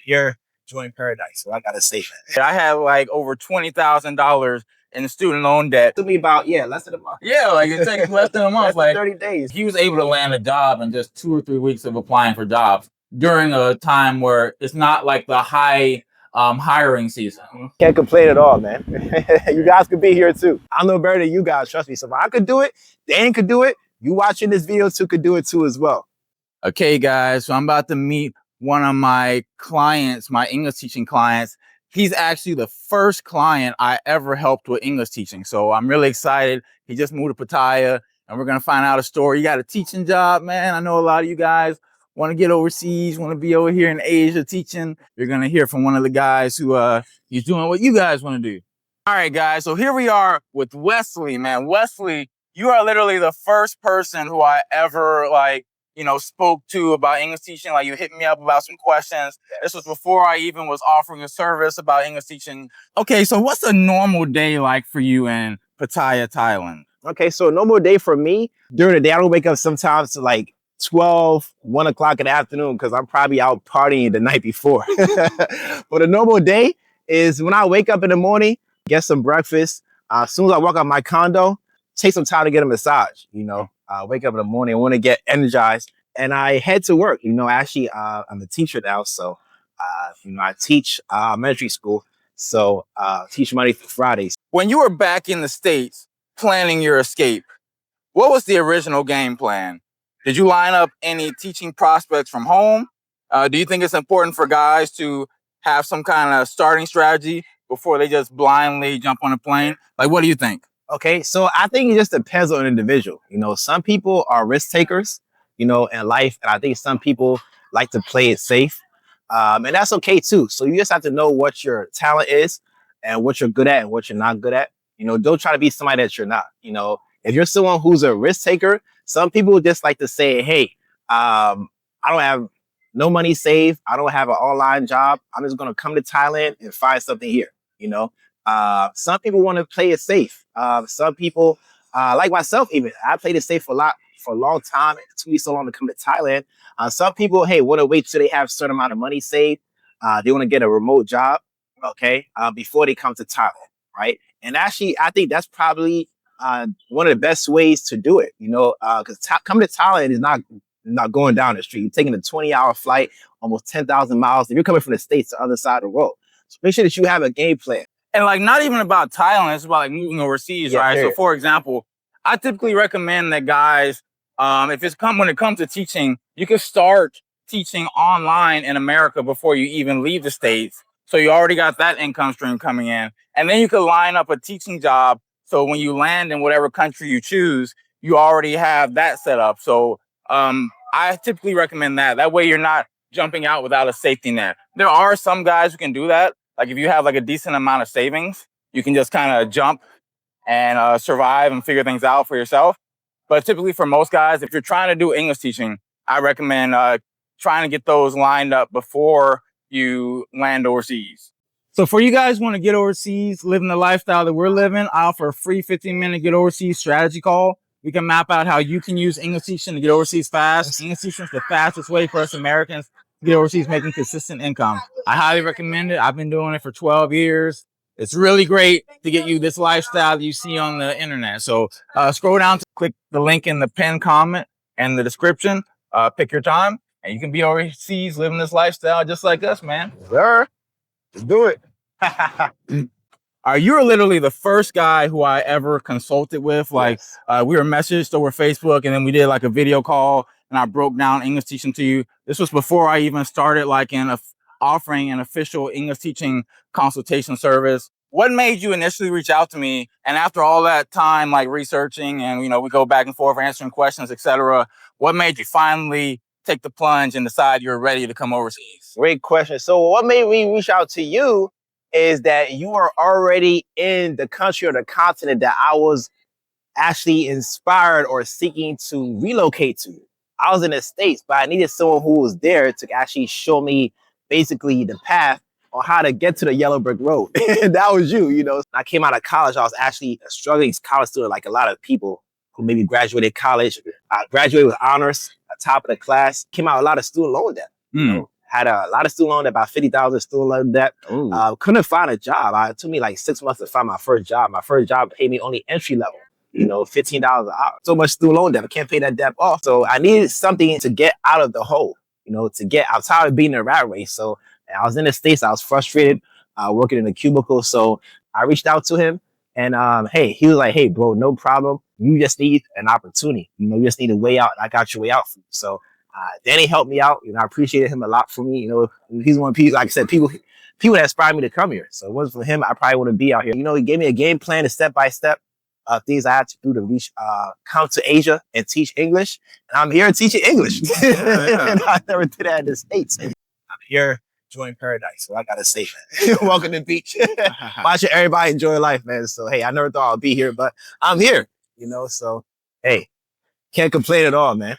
You're enjoying paradise, so I gotta say that. I had like over $20,000 in student loan debt. It took me about less than a month. Yeah, like it takes less than a month, like 30 days. He was able to land a job in just 2 or 3 weeks of applying for jobs during a time where it's not like the high hiring season. Can't complain at all, man. You guys could be here too. I'm no better than you guys, trust me. So if I could do it, Dan could do it. You watching this video too could do it too as well. Okay, guys, so I'm about to meet one of my clients, my English teaching clients. He's actually the first client I ever helped with English teaching. So I'm really excited. He just moved to Pattaya and we're going to find out a story. You got a teaching job, man. I know a lot of you guys want to get overseas, want to be over here in Asia teaching. You're going to hear from one of the guys who he's doing what you guys want to do. All right, guys. So here we are with Wesley, man. Wesley, you are literally the first person who I ever spoke to about English teaching. Like you hit me up about some questions. This was before I even was offering a service about English teaching. Okay, so what's a normal day like for you in Pattaya, Thailand? Okay, so a normal day for me, during the day, I don't wake up sometimes to like 12, 1 o'clock in the afternoon because I'm probably out partying the night before. But a normal day is when I wake up in the morning, get some breakfast. As soon as I walk out my condo, take some time to get a massage, wake up in the morning, I want to get energized, and I head to work. Actually, I'm a teacher now, so I teach elementary school, so teach Monday through Fridays. When you were back in the States planning your escape, what was the original game plan? Did you line up any teaching prospects from home? Do you think it's important for guys to have some kind of starting strategy before they just blindly jump on a plane? Like, what do you think? Okay, so I think it just depends on the individual. Some people are risk takers, in life. And I think some people like to play it safe. And that's okay too. So you just have to know what your talent is and what you're good at and what you're not good at. Don't try to be somebody that you're not. If you're someone who's a risk taker, some people just like to say, hey, I don't have no money saved. I don't have an online job. I'm just going to come to Thailand and find something here, Some people want to play it safe. Some people, like myself, even I played it safe for a long time. It took me so long to come to Thailand. Some people, hey, want to wait till they have a certain amount of money saved. They want to get a remote job, before they come to Thailand, right? And actually, I think that's probably one of the best ways to do it. Because coming to Thailand is not going down the street. You're taking a 20-hour flight, almost 10,000 miles. If you're coming from the States to the other side of the world, so make sure that you have a game plan. And like, not even about Thailand, it's about like moving overseas, right? So for example, I typically recommend that guys, when it comes to teaching, you can start teaching online in America before you even leave the States. So you already got that income stream coming in. And then you can line up a teaching job. So when you land in whatever country you choose, you already have that set up. So I typically recommend that. That way you're not jumping out without a safety net. There are some guys who can do that. Like if you have like a decent amount of savings, you can just kind of jump and survive and figure things out for yourself. But typically for most guys, if you're trying to do English teaching, I recommend trying to get those lined up before you land overseas. So for you guys who want to get overseas, living the lifestyle that we're living, I offer a free 15-minute get overseas strategy call. We can map out how you can use English teaching to get overseas fast. English teaching is the fastest way for us Americans to get overseas making consistent income. I highly recommend it. I've been doing it for 12 years. It's really great to get you this lifestyle that you see on the internet. So scroll down to click the link in the pinned comment and the description. Pick your time and you can be overseas living this lifestyle just like us, man. Sir, let's do it. You're literally the first guy who I ever consulted with. Like we were messaged over Facebook and then we did like a video call and I broke down English teaching to you. This was before I even started like offering an official English teaching consultation service. What made you initially reach out to me? And after all that time, like researching and, we go back and forth answering questions, etc. What made you finally take the plunge and decide you're ready to come overseas? Great question. So what made me reach out to you is that you are already in the country or the continent that I was actually inspired or seeking to relocate to. I was in the States, but I needed someone who was there to actually show me basically the path on how to get to the yellow brick road. And that was you, I came out of college. I was actually a struggling college student, like a lot of people who maybe graduated college. I graduated with honors, top of the class, came out with a lot of student loan debt. Had a lot of student loan, about 50,000 student loan debt. Couldn't find a job. It took me like 6 months to find my first job. My first job paid me only entry level, $15 an hour. So much student loan debt. I can't pay that debt off. So I needed something to get out of the hole, I'm tired of being in a rat race. So I was in the States. I was frustrated working in a cubicle. So I reached out to him and hey, he was like, hey, bro, no problem. You just need an opportunity. You just need a way out. I got your way out for you. So Danny helped me out. I appreciated him a lot for me. He's one of the people, like I said, people that inspired me to come here. So if it wasn't for him, I probably wouldn't be out here. He gave me a game plan, a step-by-step things I had to do to reach, come to Asia and teach English. And I'm here teaching English. And I never did that in the States. I'm here enjoying paradise. So I got to say, welcome to the beach. Watching everybody enjoy life, man. So, hey, I never thought I'd be here, but I'm here, so, hey. Can't complain at all, man.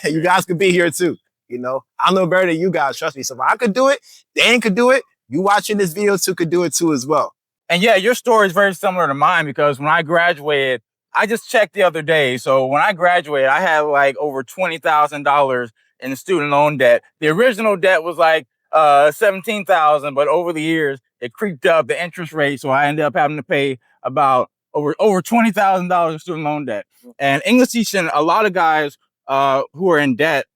You guys could be here too. I'm no better than you guys. Trust me. So if I could do it, Dan could do it. You watching this video too could do it too as well. And yeah, your story is very similar to mine because when I graduated, I just checked the other day. So when I graduated, I had like over $20,000 in student loan debt. The original debt was like $17,000, but over the years it creeped up the interest rate. So I ended up having to pay about over $20,000 in student loan debt. And English teaching, a lot of guys who are in debt,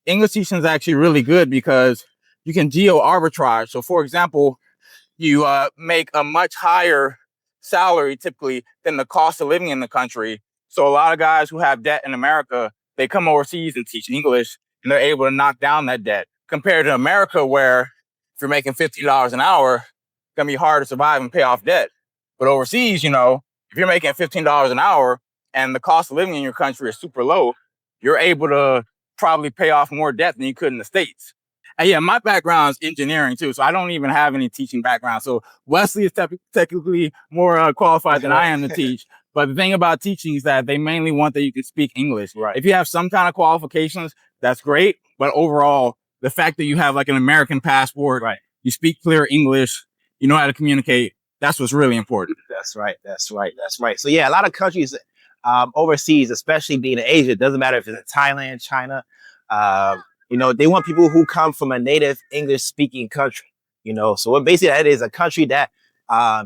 English teaching is actually really good because you can geo arbitrage. So for example, you make a much higher salary typically than the cost of living in the country. So a lot of guys who have debt in America, they come overseas and teach English and they're able to knock down that debt compared to America, where if you're making $50 an hour, it's going to be hard to survive and pay off debt. But overseas, if you're making $15 an hour and the cost of living in your country is super low, you're able to probably pay off more debt than you could in the States. And yeah, my background is engineering too, so I don't even have any teaching background. So Wesley is technically more qualified than I am to teach. But the thing about teaching is that they mainly want that you can speak English. Right. If you have some kind of qualifications, that's great. But overall, the fact that you have like an American passport, right, you speak clear English, you know how to communicate, that's what's really important. That's right. So yeah, a lot of countries overseas, especially being in Asia, it doesn't matter if it's in Thailand, China, they want people who come from a native English speaking country, so what basically that is a country that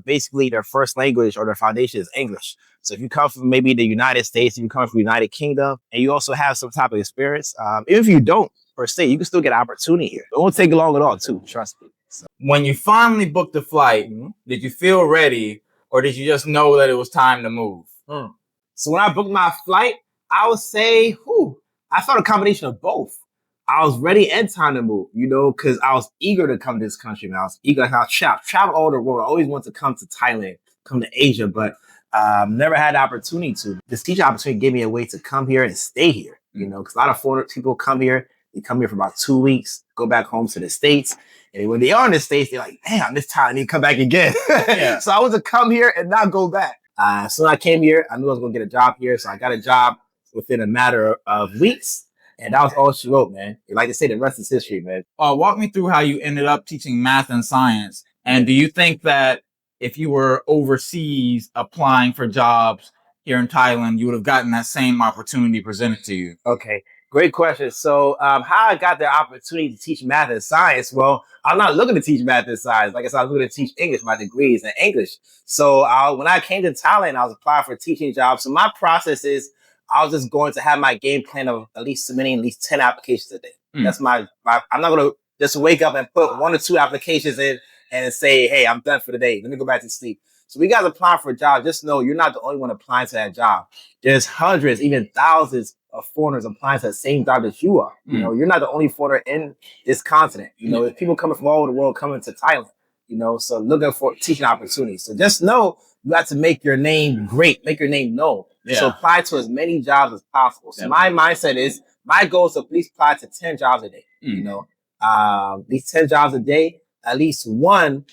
basically their first language or their foundation is English. So if you come from maybe the United States, if you come from the United Kingdom and you also have some type of experience, even if you don't per se, you can still get an opportunity here. It won't take long at all too, trust me. So. When you finally booked the flight, did you feel ready or did you just know that it was time to move? So when I booked my flight, I would say, I felt a combination of both. I was ready and time to move, because I was eager to come to this country, man. I was eager to travel all over the world. I always wanted to come to Thailand, come to Asia, but never had the opportunity to. This teaching opportunity gave me a way to come here and stay here, because a lot of foreign people come here. They come here for about 2 weeks, go back home to the States. And when they are in the States, they're like, damn, this time I need to come back again. Yeah. So I was to come here and not go back. So I came here, I knew I was going to get a job here. So I got a job within a matter of weeks. And that was all she wrote, man. Like they say, the rest is history, man. Walk me through how you ended up teaching math and science. And do you think that if you were overseas applying for jobs here in Thailand, you would have gotten that same opportunity presented to you? Okay, great question. So how I got the opportunity to teach math and science? Well, I'm not looking to teach math and science. Like I said, I was looking to teach English. My degree is in English. So when I came to Thailand, I was applying for teaching jobs. So my process is, I was just going to have my game plan of at least submitting at least 10 applications a day. That's my I'm not going to just wake up and put 1 or 2 applications in and say, hey, I'm done for the day. Let me go back to sleep. So we guys applying for a job. Just know you're not the only one applying to that job. There's hundreds, even thousands of foreigners applying to the same job that you are. You're not the only foreigner in this continent. There's people coming from all over the world coming to Thailand. So looking for teaching opportunities. So just know you have to make your name great, make your name known. Yeah. So apply to as many jobs as possible. So my mindset is, my goal is to at least apply to 10 jobs a day. These 10 jobs a day, at least one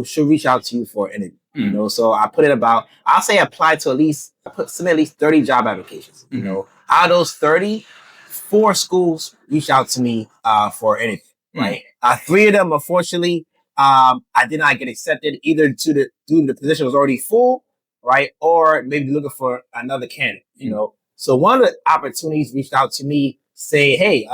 should reach out to you for an interview. So I put it about, I'll say apply to submit at least 30 job applications. Out of those 30, 4 schools reached out to me for an interview. Right. 3 of them, unfortunately, I did not get accepted either due to the position was already full, right? Or maybe looking for another candidate, So one of the opportunities reached out to me saying, hey,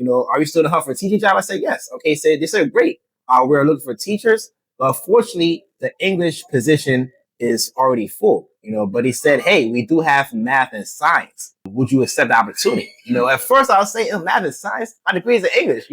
are you still in the hunt for a teaching job? I said, yes. Okay, so they said, great. We're looking for teachers. But fortunately, the English position is already full, but he said, hey, we do have math and science. Would you accept the opportunity? At first I was saying, math and science, my degree is in English.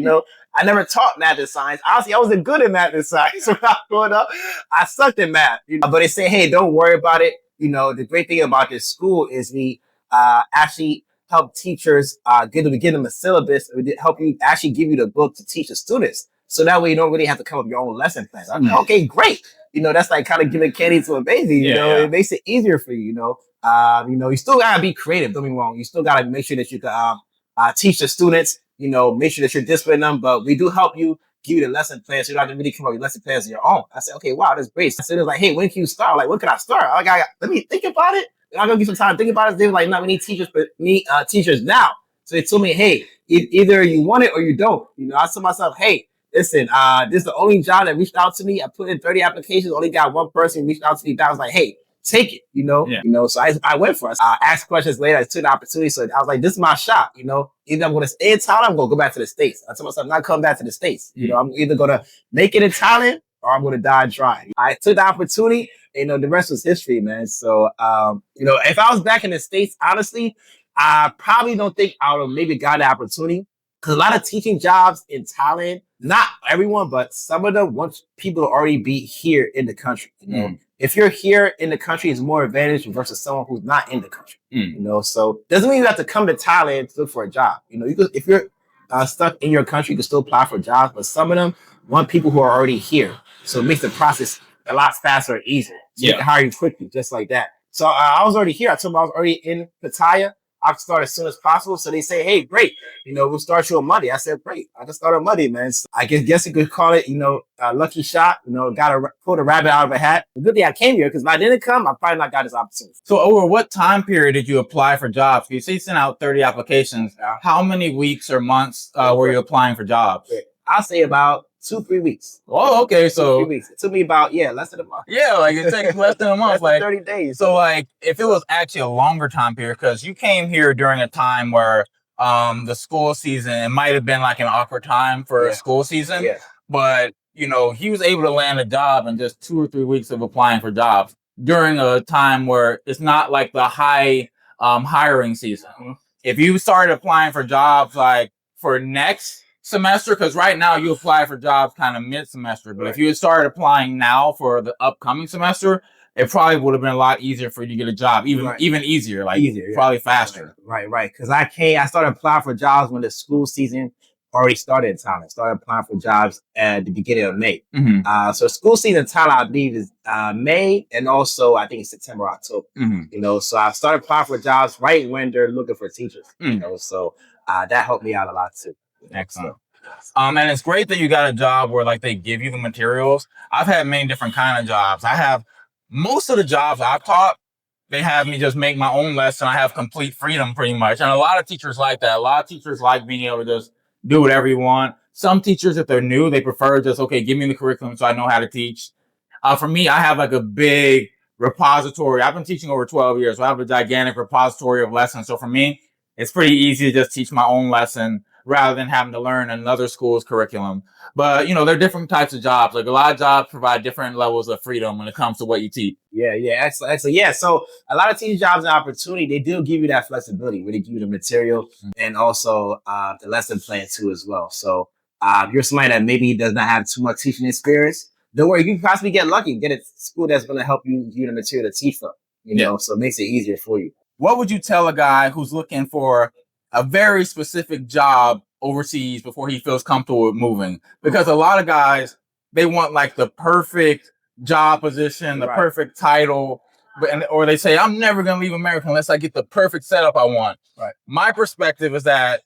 I never taught math and science. Honestly, I wasn't good at math and science when I was growing up. I sucked at math, but they say, hey, don't worry about it. The great thing about this school is we actually help teachers give them a syllabus. We help you actually give you the book to teach the students. So that way you don't really have to come up with your own lesson plans. Okay, great. That's like kind of giving candy to a baby. It makes it easier for you. You still gotta be creative. Don't be wrong. You still gotta make sure that you can teach the students. Make sure that you're disciplining them. But we do help you, give you the lesson plan, so you don't have to really come up with lesson plans on your own. I said, okay, wow, that's great. So it was like, hey, when can you start? Like, when can I start? Let me think about it. And I'm gonna give some time to think about it. They were like, no, we need teachers, but teachers now. So they told me, hey, either you want it or you don't. I told myself, hey, listen, this is the only job that reached out to me. I put in 30 applications, only got one person reached out to me. That was like, hey, take it, So I went for it. I asked questions later. I took the opportunity. So I was like, this is my shot, Either I'm going to stay in Thailand, I'm going to go back to the States. I told myself, I'm not coming back to the States. I'm either going to make it in Thailand or I'm going to die trying. I took the opportunity. The rest was history, man. So, if I was back in the States, honestly, I probably don't think I would have maybe got the opportunity. Because a lot of teaching jobs in Thailand, not everyone, but some of them want people to already be here in the country. If you're here in the country, it's more advantage versus someone who's not in the country. So doesn't mean you have to come to Thailand to look for a job. If you're stuck in your country, you can still apply for jobs, but some of them want people who are already here. So it makes the process a lot faster and easier. So you can hire you quickly, just like that. So I was already here. I told them I was already in Pattaya. I can start as soon as possible. So they say, hey, great. We'll start you on Monday. I said, great. I can start on Monday, man. So I guess you could call it, a lucky shot. Got to pull the rabbit out of a hat. The good thing I came here, because if I didn't come, I probably not got this opportunity. So over what time period did you apply for jobs? You say you sent out 30 applications. How many weeks or months were you applying for jobs? I'll say about 2-3 weeks. Oh, okay. So 2-3 weeks. It took me about, less than a month. Yeah, like it takes less than a month. Like 30 days. So like if it was actually a longer time period, because you came here during a time where the school season, it might have been like an awkward time for a school season. But he was able to land a job in just 2 or 3 weeks of applying for jobs during a time where it's not like the high hiring season. If you started applying for jobs like for next semester, because right now you apply for jobs kind of mid-semester, but if you had started applying now for the upcoming semester, it probably would have been a lot easier for you to get a job, even easier, probably faster. Right. Because I started applying for jobs when the school season already started in Thailand. I started applying for jobs at the beginning of May. So school season in Thailand, I believe, is May, and also I think it's September, October. So I started applying for jobs right when they're looking for teachers. So that helped me out a lot too. Excellent. And it's great that you got a job where like they give you the materials. I've had many different kind of jobs. I have most of the jobs I've taught, they have me just make my own lesson. I have complete freedom pretty much. And a lot of teachers like that. A lot of teachers like being able to just do whatever you want. Some teachers, if they're new, they prefer just, okay, give me the curriculum so I know how to teach. For me, I have like a big repository. I've been teaching over 12 years. So I have a gigantic repository of lessons. So for me, it's pretty easy to just teach my own lesson rather than having to learn another school's curriculum. But, there are different types of jobs. Like a lot of jobs provide different levels of freedom when it comes to what you teach. Yeah, excellent. Yeah, so a lot of teaching jobs and opportunity, they do give you that flexibility where they give you the material and also the lesson plan too as well. So you're somebody that maybe does not have too much teaching experience. Don't worry, you can possibly get lucky, get a school that's going to help you give you the material to teach from, so it makes it easier for you. What would you tell a guy who's looking for a very specific job overseas before he feels comfortable with moving? Because a lot of guys, they want like the perfect job position, the perfect title, or they say, I'm never going to leave America unless I get the perfect setup I want. My perspective is that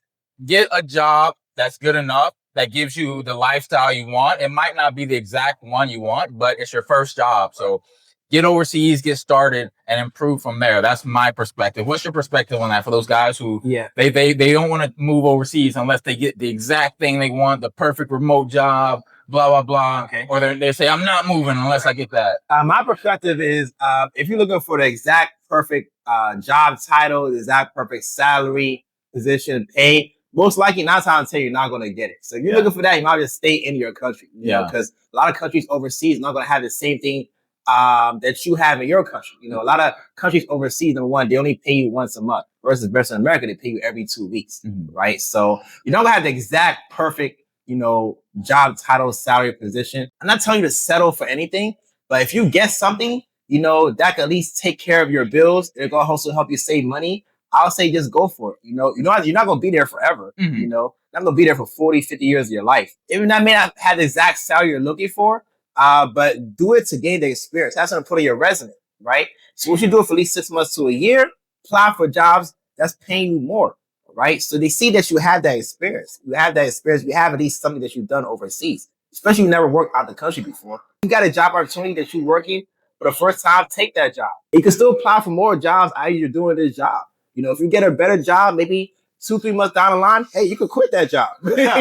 get a job that's good enough, that gives you the lifestyle you want. It might not be the exact one you want, but it's your first job. So get overseas, get started, and improve from there. That's my perspective. What's your perspective on that for those guys who they don't want to move overseas unless they get the exact thing they want, the perfect remote job, blah, blah, blah. Or they say, I'm not moving unless I get that. My perspective is if you're looking for the exact perfect job title, the exact perfect salary, position, pay, most likely 9 times out of 10 you're not going to get it. So if you're looking for that, you might just stay in your country. You know, because a lot of countries overseas are not going to have the same thing that you have in your country. You know, a lot of countries overseas, number one, they only pay you once a month versus in America, they pay you every 2 weeks, right? So you're not gonna have the exact perfect, you know, job title, salary, position. I'm not telling you to settle for anything, but if you get something, you know, that can at least take care of your bills, they're gonna also help you save money. I'll say just go for it. You know, you're not gonna be there forever. You know, you're not gonna be there for 40, 50 years of your life. Even that may not have the exact salary you're looking for, but do it to gain the experience. That's going to put on your resume, right? So once you do it for at least 6 months to a year, apply for jobs that's paying you more, right? So they see that you have that experience. You have that experience. You have at least something that you've done overseas, especially you never worked out the country before. You got a job opportunity that you're working for the first time, take that job. You can still apply for more jobs as you're doing this job. You know, if you get a better job, maybe 2-3 months down the line, hey, you could quit that job.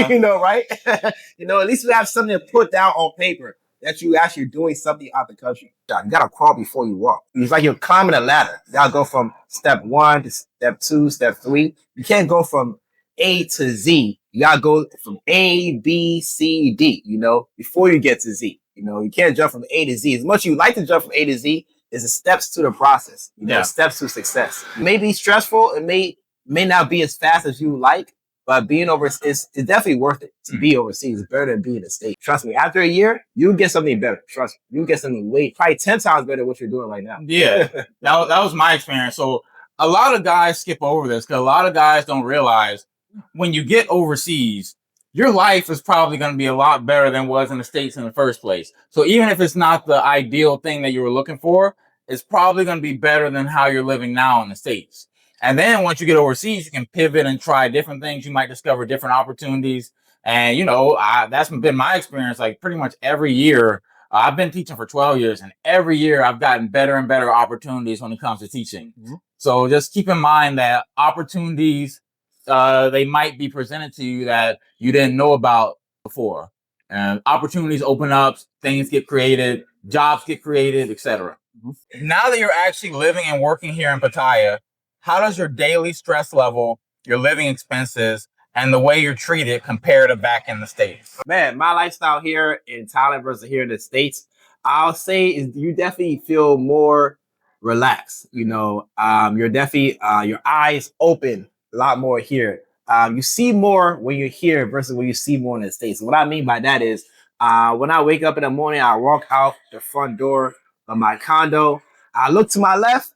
You know, right? You know, at least you have something to put down on paper that you actually doing something out the country. You gotta crawl before you walk. It's like you're climbing a ladder. You gotta go from step 1 to step 2, step 3. You can't go from A to Z. You gotta go from A, B, C, D, you know, before you get to Z. You know, you can't jump from A to Z. As much as you like to jump from A to Z, is the steps to the process, you know, steps to success. It may be stressful. It may not be as fast as you like, but being overseas, it's definitely worth it to be overseas. It's better than being in the States. Trust me, after a year, you'll get something better. Trust me, you'll get something probably 10 times better than what you're doing right now. Yeah, that was my experience. So a lot of guys skip over this because a lot of guys don't realize when you get overseas, your life is probably going to be a lot better than was in the States in the first place. So even if it's not the ideal thing that you were looking for, it's probably going to be better than how you're living now in the States. And then once you get overseas, you can pivot and try different things. You might discover different opportunities. And, you know, that's been my experience. Like pretty much every year, I've been teaching for 12 years, and every year I've gotten better and better opportunities when it comes to teaching. So just keep in mind that opportunities, they might be presented to you that you didn't know about before. And opportunities open up, things get created, jobs get created, etc. Now that you're actually living and working here in Pattaya, how does your daily stress level, your living expenses, and the way you're treated compare to back in the States? Man, my lifestyle here in Thailand versus here in the States, I'll say is you definitely feel more relaxed. You know, you're definitely, your eyes open a lot more here. You see more when you're here versus when you see more in the States. What I mean by that is when I wake up in the morning, I walk out the front door of my condo. I look to my left.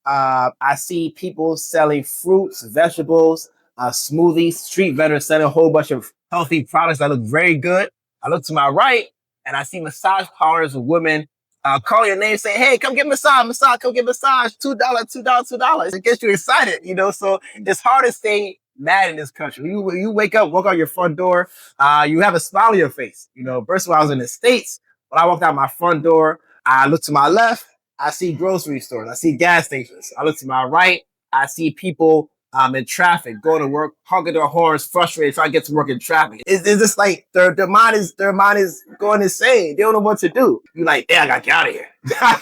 I see people selling fruits, vegetables, smoothies, street vendors selling a whole bunch of healthy products that look very good. I look to my right and I see massage parlors with women calling your name saying, hey, come get massage, come get massage, $2, $2. It gets you excited, you know, so it's hard to stay mad in this country. You wake up, walk out your front door, you have a smile on your face. You know, first of all, I was in the States. When I walked out my front door, I look to my left, I see grocery stores, I see gas stations. I look to my right, I see people in traffic, going to work, honking their horns, frustrated, trying to get to work in traffic. It's just like their mind is going insane. They don't know what to do. You're like, yeah, I gotta get out of here.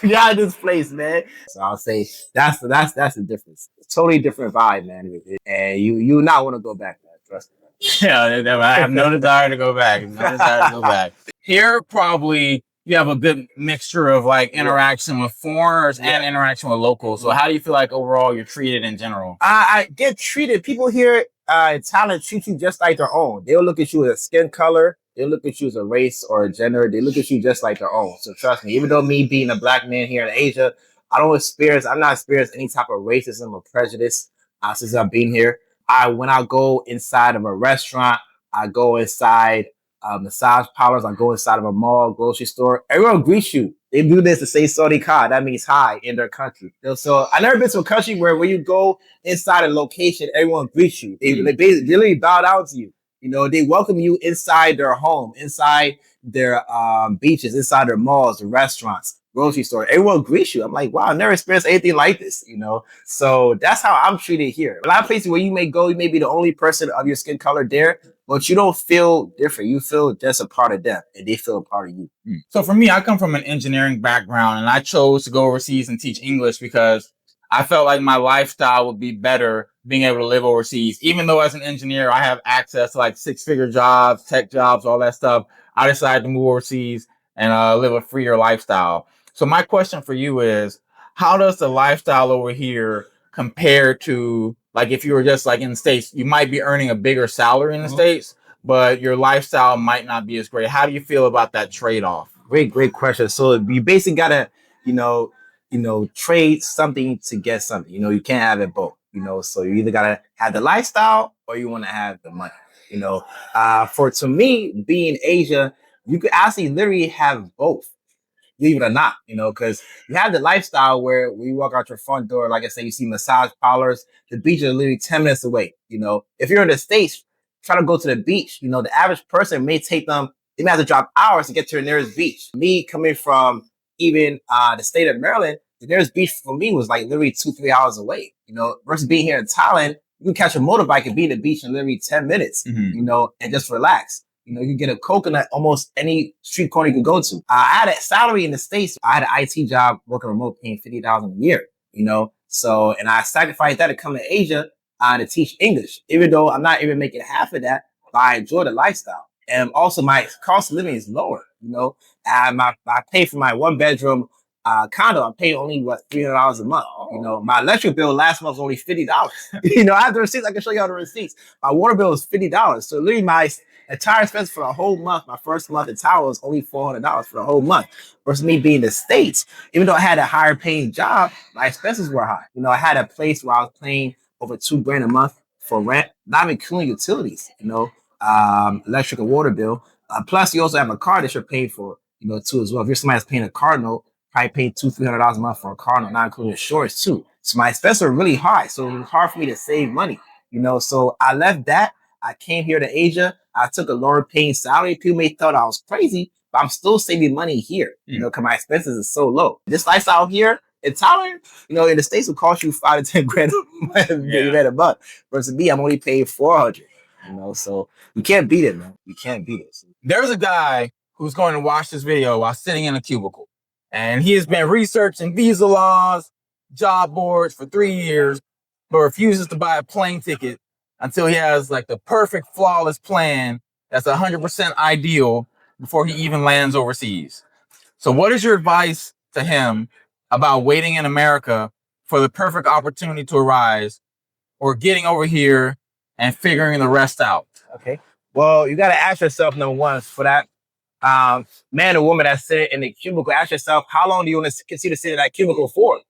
Get out of this place, man. So I'll say that's the difference. It's totally different vibe, man. And you not want to go back, man. Trust me. Yeah, I have no desire to go back. No desire to go back. Here, probably you have a good mixture of like interaction with foreigners and interaction with locals. So how do you feel like overall you're treated in general? I get treated. People here in Thailand treat you just like their own. They'll look at you as a skin color. They'll look at you as a race or a gender. They look at you just like their own. So trust me, even though me being a black man here in Asia, I'm not experienced any type of racism or prejudice since I've been here. When I go inside of a restaurant, I go inside massage parlors, I go inside of a mall, grocery store, everyone greets you. They do this to say Saudi Ka. That means hi in their country. So I never been to a country where when you go inside a location, everyone greets you. They basically bow down to you. You know, they welcome you inside their home, inside their beaches, inside their malls, the restaurants, grocery store. Everyone greets you. I'm like, wow, I've never experienced anything like this, you know? So that's how I'm treated here. A lot of places where you may go, you may be the only person of your skin color there, but you don't feel different. You feel just a part of them, and they feel a part of you. So for me, I come from an engineering background, and I chose to go overseas and teach English because I felt like my lifestyle would be better being able to live overseas. Even though as an engineer, I have access to like 6-figure jobs, tech jobs, all that stuff. I decided to move overseas and live a freer lifestyle. So my question for you is, how does the lifestyle over here compare to, like, if you were just like in the States, you might be earning a bigger salary in the States, but your lifestyle might not be as great. How do you feel about that trade-off? Great question. So you basically gotta, you know, trade something to get something. You know, you can't have it both. You know, so you either gotta have the lifestyle or you want to have the money. You know, to me, being Asia, you could actually literally have both, believe it or not, you know, because you have the lifestyle where when you walk out your front door, like I say, you see massage parlors, the beach is literally 10 minutes away. You know, if you're in the States, try to go to the beach, you know, the average person may take them, they may have to drive hours to get to the nearest beach. Me coming from even the state of Maryland, the nearest beach for me was like literally 2-3 hours away, you know, versus being here in Thailand, you can catch a motorbike and be in the beach in literally 10 minutes, you know, and just relax. You know, you can get a coconut almost any street corner you could go to. I had a salary in the States. I had an IT job working remote paying $50,000 a year, you know? So, and I sacrificed that to come to Asia to teach English, even though I'm not even making half of that, but I enjoy the lifestyle. And also my cost of living is lower, you know? I pay for my 1-bedroom condo. I pay only $300 a month. You know, my electric bill last month was only $50. You know, I have the receipts. I can show you all the receipts. My water bill was $50. So literally my entire expense for a whole month, my first month in Tower was only $400 for the whole month. Versus me being in the States, even though I had a higher paying job, my expenses were high. You know, I had a place where I was paying over $2,000 a month for rent, not including utilities, you know, electric and water bill. Plus, you also have a car that you're paying for, you know, too, as well. If you're somebody that's paying a car note, probably paying $200-$300 a month for a car note, not including insurance too. So my expenses are really high. So it was hard for me to save money, you know. So I left that. I came here to Asia. I took a lower paying salary. People may thought I was crazy, but I'm still saving money here, you know, because my expenses are so low. This lifestyle here in Thailand, you know, in the States will cost you $5 to $10 a month. Versus me, I'm only paying $400. You know, so you can't beat it, man. You can't beat it. There's a guy who's going to watch this video while sitting in a cubicle, and he has been researching visa laws, job boards for 3 years, but refuses to buy a plane ticket until he has like the perfect flawless plan that's 100% ideal before he even lands overseas. So what is your advice to him about waiting in America for the perfect opportunity to arise, or getting over here and figuring the rest out? Okay. Well, you got to ask yourself, number one, for that man or woman that's sitting in the cubicle, ask yourself, how long do you want to continue to sit in that cubicle for?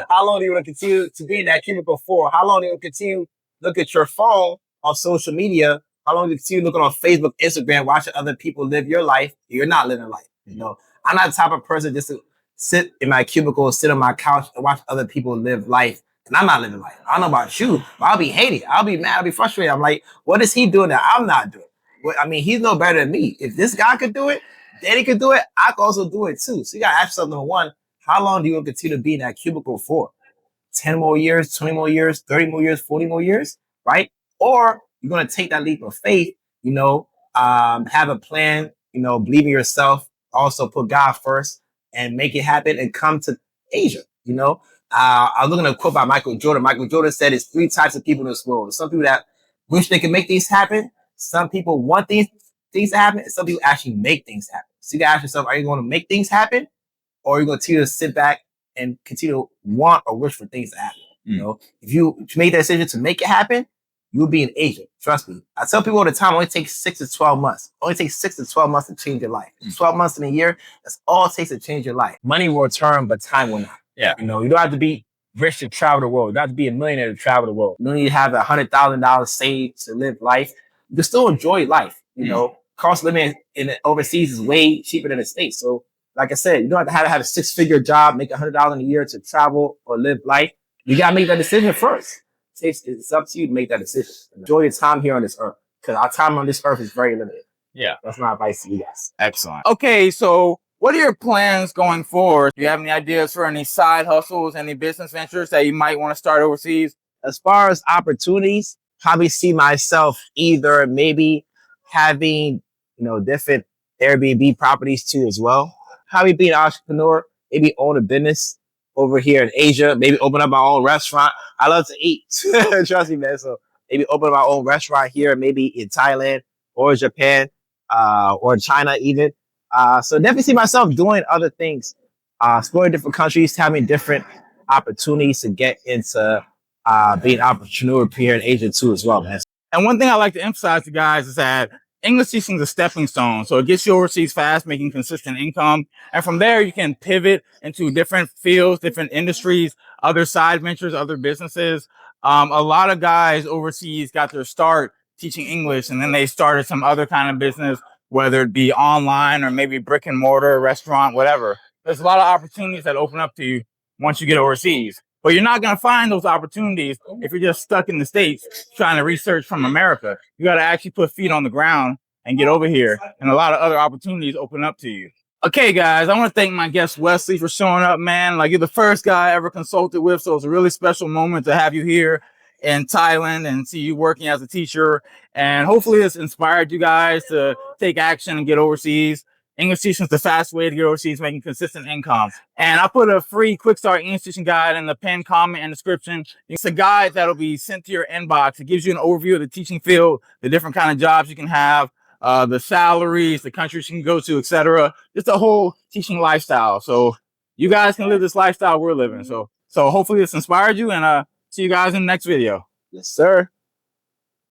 How long do you want to continue to be in that cubicle for? How long do you want to continue to look at your phone on social media? How long do you continue looking on Facebook, Instagram, watching other people live your life? You're not living life. You know, I'm not the type of person just to sit in my cubicle, sit on my couch and watch other people live life. And I'm not living life. I don't know about you, but I'll be hating. I'll be mad. I'll be frustrated. I'm like, what is he doing that I'm not doing? Well, I mean, he's no better than me. If this guy could do it, Danny could do it, I could also do it too. So you got to ask yourself, number one, how long do you want to continue to be in that cubicle for? 10 more years, 20 more years, 30 more years, 40 more years, right? Or you're going to take that leap of faith, you know, have a plan, you know, believe in yourself, also put God first and make it happen and come to Asia, you know. I was looking at a quote by Michael Jordan. Michael Jordan said it's 3 types of people in this world. Some people that wish they could make things happen. Some people want things to happen. And some people actually make things happen. So you got to ask yourself, are you going to make things happen? Or are you going to continue to sit back and continue to want or wish for things to happen? You know, if you make that decision to make it happen, you'll be in Asia. Trust me. I tell people all the time, it only takes 6 to 12 months. It only takes 6 to 12 months to change your life. 12 months in a year, that's all it takes to change your life. Money will return, but time will not. Yeah. You know, you don't have to be rich to travel the world. You don't have to be a millionaire to travel the world. You don't need to have $100,000 saved to live life. You can still enjoy life. You know, cost of living in overseas is way cheaper than the States. So, like I said, you don't have to have a 6-figure job, make $100,000 a year to travel or live life. You got to make that decision first. It's up to you to make that decision. Enjoy your time here on this earth, because our time on this earth is very limited. Yeah. That's my advice to you guys. Excellent. Okay, so what are your plans going forward? Do you have any ideas for any side hustles, any business ventures that you might want to start overseas? As far as opportunities, probably see myself either maybe having, you know, different Airbnb properties too as well. Probably be an entrepreneur, maybe own a business, over here in Asia. Maybe open up my own restaurant. I love to eat. Trust me, man. So maybe open up my own restaurant here, maybe in Thailand or Japan, or China even. So definitely see myself doing other things, exploring different countries, having different opportunities to get into being an entrepreneur here in Asia too as well, man. And one thing I like to emphasize to guys is that English teaching is a stepping stone. So it gets you overseas fast, making consistent income. And from there, you can pivot into different fields, different industries, other side ventures, other businesses. A lot of guys overseas got their start teaching English, and then they started some other kind of business, whether it be online or maybe brick and mortar, restaurant, whatever. There's a lot of opportunities that open up to you once you get overseas. But you're not going to find those opportunities if you're just stuck in the States trying to research from America. You got to actually put feet on the ground and get over here. And a lot of other opportunities open up to you. Okay, guys, I want to thank my guest Wesley for showing up, man. Like, you're the first guy I ever consulted with, so it's a really special moment to have you here in Thailand and see you working as a teacher. And hopefully it's inspired you guys to take action and get overseas. English teaching is the fast way to get overseas, making consistent income. And I put a free Quickstart English Teaching guide in the pinned comment and description. It's a guide that'll be sent to your inbox. It gives you an overview of the teaching field, the different kind of jobs you can have, the salaries, the countries you can go to, etc. Just a whole teaching lifestyle. So you guys can live this lifestyle we're living. So hopefully this inspired you, and see you guys in the next video. Yes, sir.